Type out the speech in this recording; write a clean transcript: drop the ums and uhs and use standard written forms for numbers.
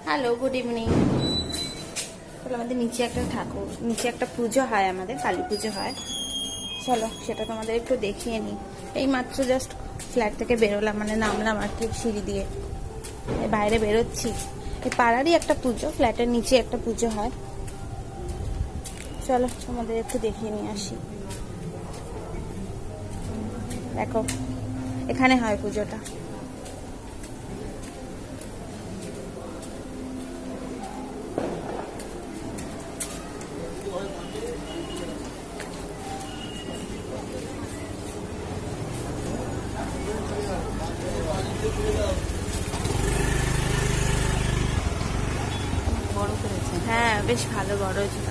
Hello, good evening. চলো, আমাদের নিচে একটা ঠাকুর, নিচে একটা পুজো হয়, আমাদের কালী পুজো হয়। চলো সেটা তোমাদের একটু দেখিয়ে নিই। এই মাত্র জাস্ট ফ্ল্যাট থেকে বেরোলাম, মানে নামলাম আর কি সিঁড়ি দিয়ে, বাইরে বেরোচ্ছি। এই পাড়ারই একটা পুজো, ফ্ল্যাটের নিচে একটা পুজো হয়। চলো তোমাদের একটু দেখিয়ে নিয়ে আসি। দেখো, এখানে হয় পুজোটা। হ্যাঁ, বেশ ভালো বড় ছিল।